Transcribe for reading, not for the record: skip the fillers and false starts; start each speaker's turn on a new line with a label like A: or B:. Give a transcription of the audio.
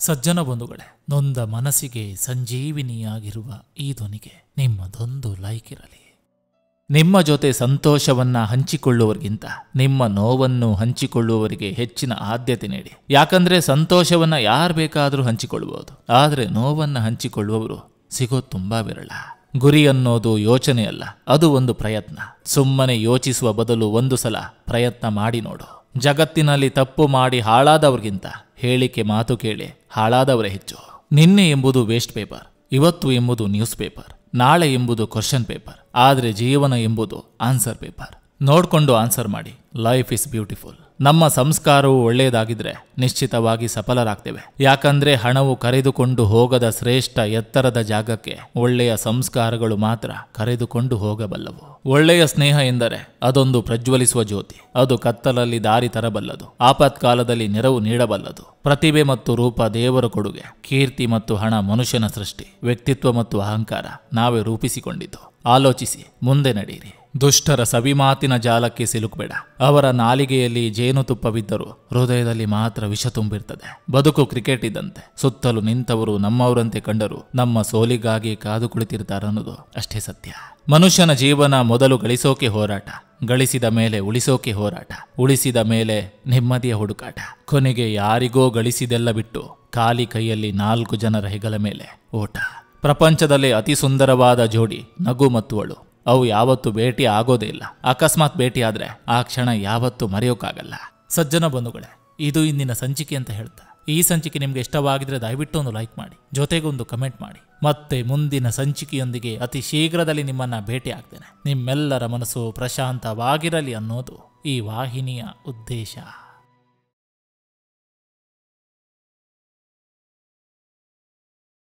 A: ಸಜ್ಜನ ಬಂಧುಗಳೇ, ನೊಂದ ಮನಸ್ಸಿಗೆ ಸಂಜೀವಿನಿಯಾಗಿರುವ ಈ ಧ್ವನಿಗೆ ನಿಮ್ಮದೊಂದು ಲೈಕ್ ಇರಲಿ. ನಿಮ್ಮ ಜೊತೆ ಸಂತೋಷವನ್ನ ಹಂಚಿಕೊಳ್ಳುವವರಿಗಿಂತ ನಿಮ್ಮ ನೋವನ್ನು ಹಂಚಿಕೊಳ್ಳುವವರಿಗೆ ಹೆಚ್ಚಿನ ಆದ್ಯತೆ ನೀಡಿ. ಯಾಕಂದ್ರೆ ಸಂತೋಷವನ್ನ ಯಾರು ಬೇಕಾದರೂ ಹಂಚಿಕೊಳ್ಳಬಹುದು, ಆದರೆ ನೋವನ್ನ ಹಂಚಿಕೊಳ್ಳುವವರು ಸಿಗೋದು ತುಂಬಾ ವಿರಳ. ಗುರಿ ಅನ್ನೋದು ಯೋಚನೆ ಅಲ್ಲ, ಅದು ಒಂದು ಪ್ರಯತ್ನ. ಸುಮ್ಮನೆ ಯೋಚಿಸುವ ಬದಲು ಒಂದು ಸಲ ಪ್ರಯತ್ನ ಮಾಡಿ ನೋಡು. ಜಗತ್ತಿನಲ್ಲಿ ತಪ್ಪು ಮಾಡಿ ಹಾಳಾದವ್ರಿಗಿಂತ ಹೇಳಿಕೆ ಮಾತು ಕೇಳಿ ಹಾಳಾದವರೇ ಹೆಚ್ಚು. ನಿನ್ನೆ ಎಂಬುದು ವೇಸ್ಟ್ ಪೇಪರ್, ಇವತ್ತು ಎಂಬುದು ನ್ಯೂಸ್ ಪೇಪರ್, ನಾಳೆ ಎಂಬುದು ಕ್ವಶನ್ ಪೇಪರ್, ಆದರೆ ಜೀವನ ಎಂಬುದು ಆನ್ಸರ್ ಪೇಪರ್. ನೋಡ್ಕೊಂಡು ಆನ್ಸರ್ ಮಾಡಿ. Life is beautiful. ನಮ್ಮ ಸಂಸ್ಕಾರವು ಒಳ್ಳೆಯದಾಗಿದ್ರೆ ನಿಶ್ಚಿತವಾಗಿ ಸಫಲರಾಗ್ತೇವೆ. ಯಾಕಂದ್ರೆ ಹಣವು ಕರೆದುಕೊಂಡು ಹೋಗದ ಶ್ರೇಷ್ಠ ಎತ್ತರದ ಜಾಗಕ್ಕೆ ಒಳ್ಳೆಯ ಸಂಸ್ಕಾರಗಳು ಮಾತ್ರ ಕರೆದುಕೊಂಡು ಹೋಗಬಲ್ಲವು. ಒಳ್ಳೆಯ ಸ್ನೇಹ ಎಂದರೆ ಅದೊಂದು ಪ್ರಜ್ವಲಿಸುವ ಜ್ಯೋತಿ. ಅದು ಕತ್ತಲಲ್ಲಿ ದಾರಿ ತರಬಲ್ಲದು, ಆಪತ್ಕಾಲದಲ್ಲಿ ನೆರವು ನೀಡಬಲ್ಲದು. ಪ್ರತಿಭೆ ಮತ್ತು ರೂಪ ದೇವರ ಕೊಡುಗೆ, ಕೀರ್ತಿ ಮತ್ತು ಹಣ ಮನುಷ್ಯನ ಸೃಷ್ಟಿ, ವ್ಯಕ್ತಿತ್ವ ಮತ್ತು ಅಹಂಕಾರ ನಾವೇ ರೂಪಿಸಿಕೊಂಡಿದ್ದು. ಆಲೋಚಿಸಿ, ಮುಂದೆ ನಡೆಯಿರಿ. ದುಷ್ಟರ ಸವಿಮಾತಿನ ಜಾಲಕ್ಕೆ ಸಿಲುಕಬೇಡ. ಅವರ ನಾಲಿಗೆಯಲ್ಲಿ ಜೇನುತುಪ್ಪವಿದ್ದರೂ ಹೃದಯದಲ್ಲಿ ಮಾತ್ರ ವಿಷ ತುಂಬಿರ್ತದೆ. ಬದುಕು ಕ್ರಿಕೆಟ್ ಇದ್ದಂತೆ, ಸುತ್ತಲೂ ನಿಂತವರು ನಮ್ಮವರಂತೆ ಕಂಡರೂ ನಮ್ಮ ಸೋಲಿಗಾಗಿ ಕಾದು ಕುಳಿತಿರ್ತಾರನ್ನೋದು ಅಷ್ಟೇ ಸತ್ಯ. ಮನುಷ್ಯನ ಜೀವನ ಮೊದಲು ಗಳಿಸೋಕೆ ಹೋರಾಟ, ಗಳಿಸಿದ ಮೇಲೆ ಉಳಿಸೋಕೆ ಹೋರಾಟ, ಉಳಿಸಿದ ಮೇಲೆ ನೆಮ್ಮದಿಯ ಹುಡುಕಾಟ. ಕೊನೆಗೆ ಯಾರಿಗೋ ಗಳಿಸಿದೆಲ್ಲ ಬಿಟ್ಟು ಖಾಲಿ ಕೈಯಲ್ಲಿ 4 ಜನರ ಹೆಗಲ ಮೇಲೆ ಓಟ. ಪ್ರಪಂಚದಲ್ಲೇ ಅತಿ ಸುಂದರವಾದ ಜೋಡಿ ನಗು ಮತ್ತು ಅಳು. ಅವು ಯಾವತ್ತೂ ಭೇಟಿ ಆಗೋದೇ ಇಲ್ಲ. ಅಕಸ್ಮಾತ್ ಭೇಟಿ ಆದ್ರೆ ಆ ಕ್ಷಣ ಯಾವತ್ತೂ ಮರೆಯೋಕ್ಕಾಗಲ್ಲ. ಸಜ್ಜನ ಬಂಧುಗಳೇ, ಇದು ಇಂದಿನ ಸಂಚಿಕೆ ಅಂತ ಹೇಳ್ತಾ, ಈ ಸಂಚಿಕೆ ನಿಮ್ಗೆ ಇಷ್ಟವಾಗಿದ್ರೆ ದಯವಿಟ್ಟು ಒಂದು ಲೈಕ್ ಮಾಡಿ, ಜೊತೆಗೊಂದು ಕಮೆಂಟ್ ಮಾಡಿ. ಮತ್ತೆ ಮುಂದಿನ ಸಂಚಿಕೆಯೊಂದಿಗೆ ಅತಿ ಶೀಘ್ರದಲ್ಲಿ ನಿಮ್ಮನ್ನ ಭೇಟಿ ಆಗ್ತೇನೆ. ನಿಮ್ಮೆಲ್ಲರ ಮನಸ್ಸು ಪ್ರಶಾಂತವಾಗಿರಲಿ ಅನ್ನೋದು ಈ ವಾಹಿನಿಯ ಉದ್ದೇಶ.